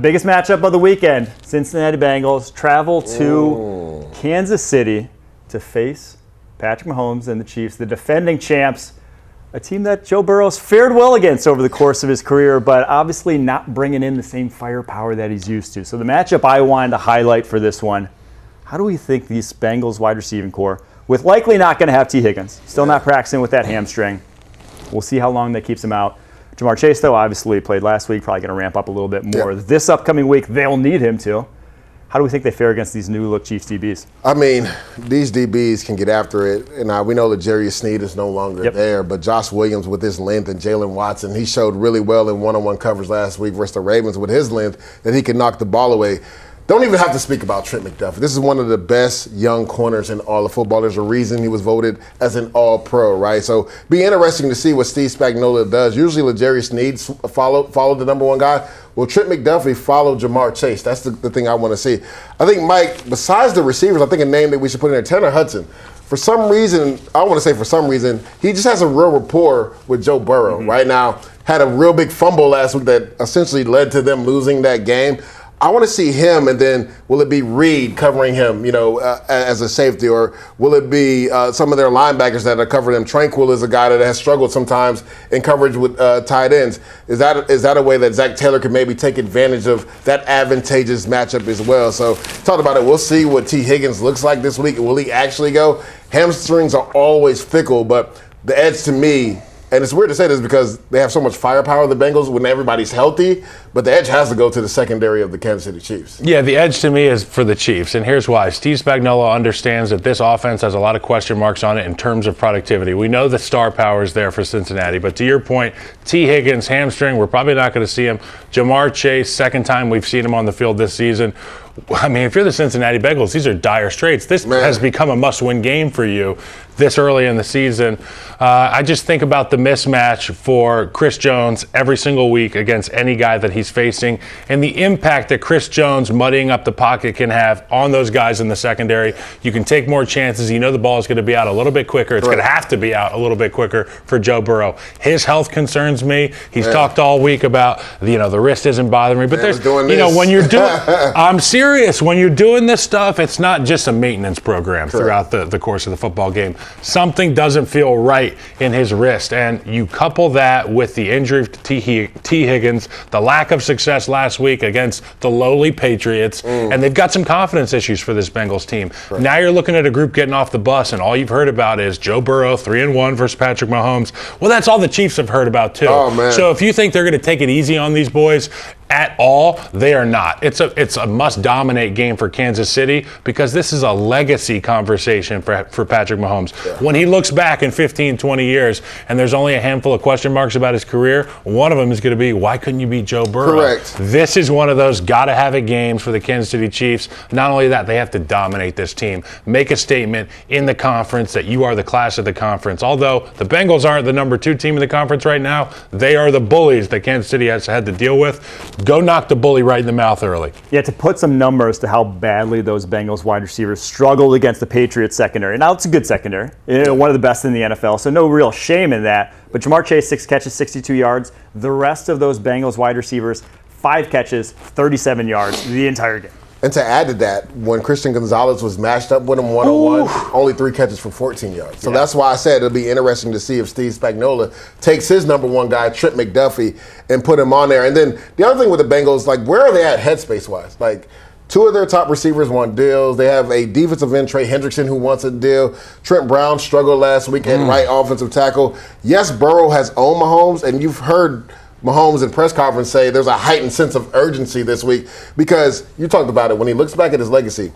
Biggest matchup of the weekend, Cincinnati Bengals travel to Kansas City to face Patrick Mahomes and the Chiefs, the defending champs, a team that Joe Burrow's fared well against over the course of his career, but obviously not bringing in the same firepower that he's used to. So the matchup I wanted to highlight for this one, how do we think these Bengals wide receiving core, with likely not going to have T. Higgins, still not practicing with that hamstring. We'll see how long that keeps him out. Jamar Chase, though, obviously played last week, probably going to ramp up a little bit more. This upcoming week, they'll need him to. How do we think they fare against these new-look Chiefs DBs? I mean, these DBs can get after it. And we know that Jerry Sneed is no longer there, but Josh Williams with his length and Jalen Watson, he showed really well in one-on-one coverage last week versus the Ravens with his length that he can knock the ball away. Don't even have to speak about Trent McDuffie. This is one of the best young corners in all of football. There's a reason he was voted as an all-pro, right? So be interesting to see what Steve Spagnuolo does. Usually Jerry Sneed followed the number one guy. Well, Trent McDuffie followed Jamar Chase. That's the thing I want to see. I think, Mike, besides the receivers, I think a name that we should put in there, Tanner Hudson. For some reason, he just has a real rapport with Joe Burrow. Right now, had a real big fumble last week that essentially led to them losing that game. I want to see him, and then will it be Reed covering him, as a safety, or will it be some of their linebackers that are covering him? Tranquil is a guy that has struggled sometimes in coverage with tight ends. Is that a way that Zach Taylor could maybe take advantage of that advantageous matchup as well? So talked about it. We'll see what T. Higgins looks like this week. Will he actually go? Hamstrings are always fickle, but the edge to me, and it's weird to say this because they have so much firepower, the Bengals, when everybody's healthy, but the edge has to go to the secondary of the Kansas City Chiefs. Yeah, the edge to me is for the Chiefs, and here's why. Steve Spagnuolo understands that this offense has a lot of question marks on it in terms of productivity. We know the star power is there for Cincinnati, but to your point, T. Higgins, hamstring, we're probably not going to see him. Jamar Chase, second time we've seen him on the field this season. I mean, if you're the Cincinnati Bengals, these are dire straits. This has become a must-win game for you this early in the season. I just think about the mismatch for Chris Jones every single week against any guy that he's facing, and the impact that Chris Jones muddying up the pocket can have on those guys in the secondary. You can take more chances. You know the ball is going to be out a little bit quicker. It's going to have to be out a little bit quicker for Joe Burrow. His health concerns me. He's talked all week about, the wrist isn't bothering me. But there's, when you're doing, I'm serious. When you're doing this stuff, it's not just a maintenance program throughout the course of the football game. Something doesn't feel right in his wrist, and you couple that with the injury to T. Higgins, the lack of success last week against the lowly Patriots, and they've got some confidence issues for this Bengals team. Now you're looking at a group getting off the bus, and all you've heard about is Joe Burrow 3-1 versus Patrick Mahomes. Well, that's all the Chiefs have heard about too. Oh, man. So if you think they're going to take it easy on these boys at all, they are not. It's a must-dominate game for Kansas City because this is a legacy conversation for Patrick Mahomes. When he looks back in 15, 20 years and there's only a handful of question marks about his career, one of them is going to be, why couldn't you beat Joe Burrow? Correct. This is one of those gotta-have-it games for the Kansas City Chiefs. Not only that, they have to dominate this team. Make a statement in the conference that you are the class of the conference. Although the Bengals aren't the number 2 team in the conference right now, they are the bullies that Kansas City has had to deal with. Go knock the bully right in the mouth early. Yeah, to put some numbers to how badly those Bengals wide receivers struggled against the Patriots secondary. Now, it's a good secondary, one of the best in the NFL, so no real shame in that. But Jamar Chase, 6 catches, 62 yards. The rest of those Bengals wide receivers, 5 catches, 37 yards the entire game. And to add to that, when Christian Gonzalez was matched up with him one-on-one, only 3 catches for 14 yards. So that's why I said it'll be interesting to see if Steve Spagnuolo takes his number one guy, Trent McDuffie, and put him on there. And then the other thing with the Bengals, where are they at headspace-wise? 2 of their top receivers want deals. They have a defensive end, Trey Hendrickson, who wants a deal. Trent Brown struggled last week at right offensive tackle. Yes, Burrow has owned Mahomes, and you've heard Mahomes in press conference say there's a heightened sense of urgency this week because you talked about it when he looks back at his legacy.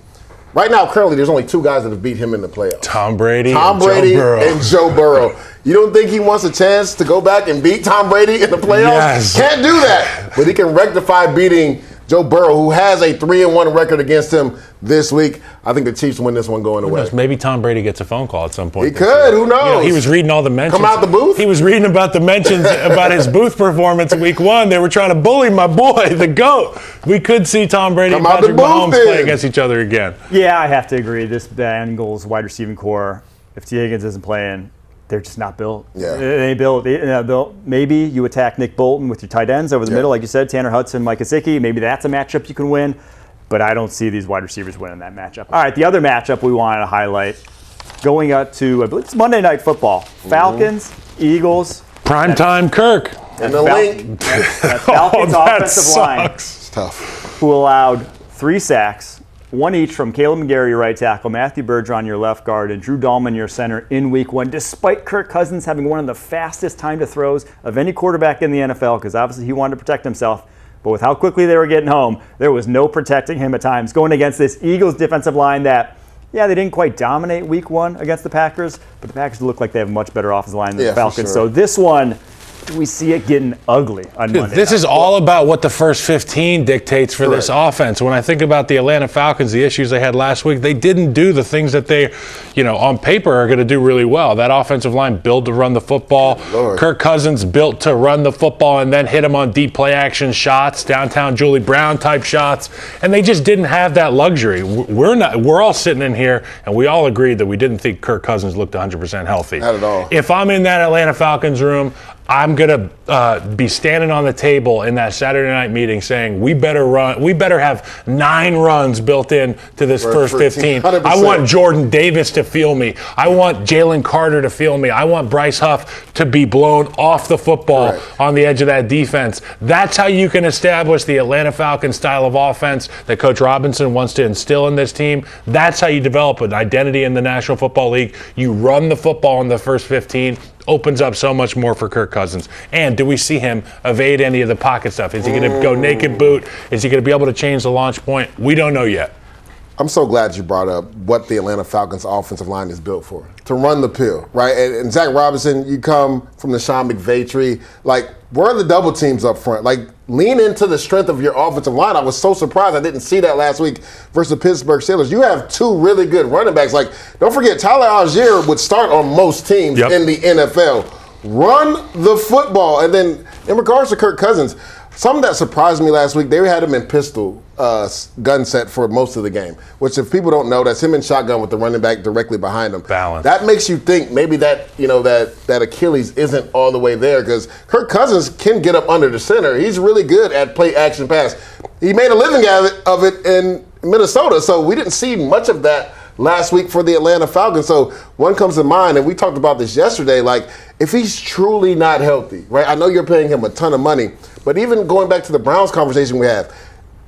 Right now, currently, there's only 2 guys that have beat him in the playoffs. Tom Brady and Joe Burrow. You don't think he wants a chance to go back and beat Tom Brady in the playoffs? Yes. Can't do that. But he can rectify beating Joe Burrow, who has a 3-1 record against him this week. I think the Chiefs win this one going away. Maybe Tom Brady gets a phone call at some point. He could. Who knows? He was reading all the mentions. Come out the booth? He was reading about the mentions about his booth performance week 1. They were trying to bully my boy, the GOAT. We could see Tom Brady and Patrick Mahomes play against each other again. Yeah, I have to agree. This Bengals wide receiving core, if T. Higgins isn't playing, they're just not built. Yeah. They ain't built. Maybe you attack Nick Bolton with your tight ends over the middle, like you said, Tanner Hudson, Mike Gesicki. Maybe that's a matchup you can win. But I don't see these wide receivers winning that matchup. All right, the other matchup we wanted to highlight, going up to, I believe it's Monday Night Football. Falcons, Eagles. Primetime Kirk. And the link. That Falcons offensive line. It's tough. Who allowed 3 sacks, 1 each from Caleb McGarry, your right tackle, Matthew Bergeron, your left guard, and Drew Dahlman, your center, in week 1, despite Kirk Cousins having one of the fastest time to throws of any quarterback in the NFL, because obviously he wanted to protect himself. But with how quickly they were getting home, there was no protecting him at times, going against this Eagles defensive line that, yeah, they didn't quite dominate week 1 against the Packers, but the Packers look like they have a much better offensive line than the Falcons. Sure. So this one, we see it getting ugly on Monday. This is all about what the first 15 dictates for this offense. When I think about the Atlanta Falcons, the issues they had last week, they didn't do the things that they, on paper are going to do really well. That offensive line built to run the football. Lord. Kirk Cousins built to run the football and then hit him on deep play action shots, downtown Julie Brown type shots, and they just didn't have that luxury. We're all sitting in here and we all agreed that we didn't think Kirk Cousins looked 100% healthy. Not at all. If I'm in that Atlanta Falcons room, I'm going to be standing on the table in that Saturday night meeting saying we better have 9 runs built in to this first 15. 100%. I want Jordan Davis to feel me. I want Jalen Carter to feel me. I want Bryce Huff to be blown off the football on the edge of that defense. That's how you can establish the Atlanta Falcons style of offense that Coach Robinson wants to instill in this team. That's how you develop an identity in the National Football League. You run the football in the first 15. Opens up so much more for Kirk Cousins. And do we see him evade any of the pocket stuff? Is he going to go naked boot? Is he going to be able to change the launch point? We don't know yet. I'm so glad you brought up what the Atlanta Falcons offensive line is built for. To run the pill, right? And Zach Robinson, you come from the Sean McVay tree. Like, where are the double teams up front? Like, lean into the strength of your offensive line. I was so surprised I didn't see that last week versus the Pittsburgh Steelers. You have 2 really good running backs. Like, don't forget, Tyler Algier would start on most teams in the NFL. Run the football. And then, in regards to Kirk Cousins, something that surprised me last week, they had him in pistol gun set for most of the game, which if people don't know, that's him in shotgun with the running back directly behind him. Balance. That makes you think maybe that, that Achilles isn't all the way there, because Kirk Cousins can get up under the center. He's really good at play action pass. He made a living of it in Minnesota, so we didn't see much of that last week for the Atlanta Falcons. So one comes to mind, and we talked about this yesterday, like if he's truly not healthy, right? I know you're paying him a ton of money, but even going back to the Browns conversation we have,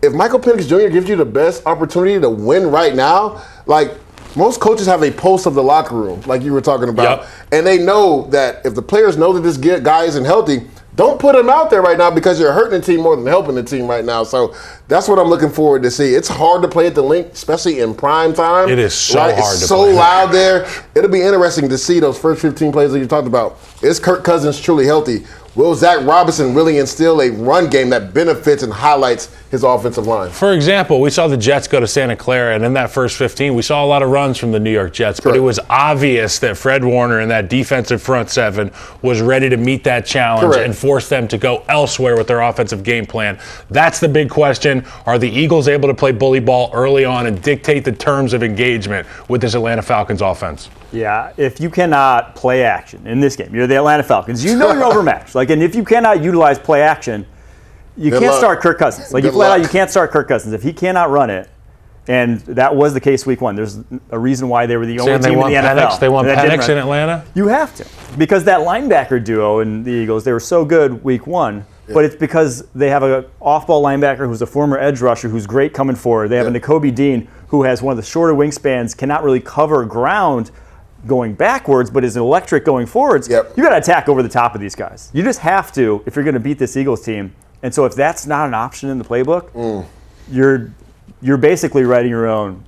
if Michael Penix Jr. gives you the best opportunity to win right now, like most coaches have a pulse of the locker room, like you were talking about, and they know that if the players know that this guy isn't healthy, don't put him out there right now because you're hurting the team more than helping the team right now. So that's what I'm looking forward to see. It's hard to play at the link, especially in prime time. It is so hard to play. It's so loud there. It'll be interesting to see those first 15 plays that you talked about. Is Kirk Cousins truly healthy? Will Zach Robinson really instill a run game that benefits and highlights his offensive line? For example, we saw the Jets go to Santa Clara, and in that first 15, we saw a lot of runs from the New York Jets, but it was obvious that Fred Warner and that defensive front 7 was ready to meet that challenge and force them to go elsewhere with their offensive game plan. That's the big question. Are the Eagles able to play bully ball early on and dictate the terms of engagement with this Atlanta Falcons offense? Yeah, if you cannot play action in this game, you're the Atlanta Falcons. You know you're overmatched. And if you cannot utilize play action, you can't start Kirk Cousins. You can't start Kirk Cousins if he cannot run it. And that was the case week 1. There's a reason why they were the only team in the NFL. They want Penix in Atlanta? You have to, because that linebacker duo in the Eagles, they were so good week 1. But it's because they have an off-ball linebacker who's a former edge rusher who's great coming forward. They have a Nakobe Dean who has one of the shorter wingspans, cannot really cover ground going backwards, but is electric going forwards. You got to attack over the top of these guys. You just have to if you're going to beat this Eagles team. And so if that's not an option in the playbook, you're basically writing your own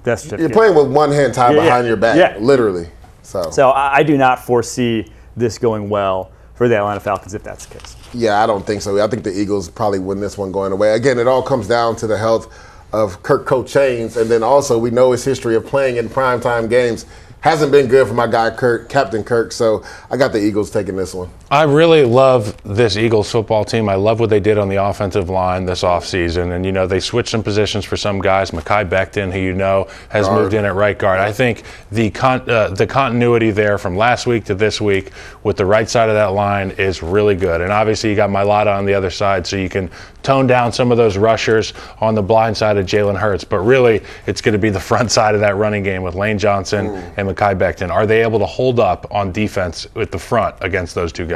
death certificate. You're playing with one hand tied behind your back, literally. So I do not foresee this going well for the Atlanta Falcons if that's the case. Yeah, I don't think so. I think the Eagles probably win this one going away. Again, it all comes down to the health of Kirk Coach Chains, and then also we know his history of playing in primetime games hasn't been good for my guy Kirk, Captain Kirk. So I got the Eagles taking this one. I really love this Eagles football team. I love what they did on the offensive line this offseason. And, they switched some positions for some guys. Mekhi Becton, who has moved in at right guard. I think the continuity there from last week to this week with the right side of that line is really good. And obviously you got Mailata on the other side, so you can tone down some of those rushers on the blind side of Jalen Hurts. But really, it's going to be the front side of that running game with Lane Johnson and Mekhi Becton. Are they able to hold up on defense with the front against those two guys?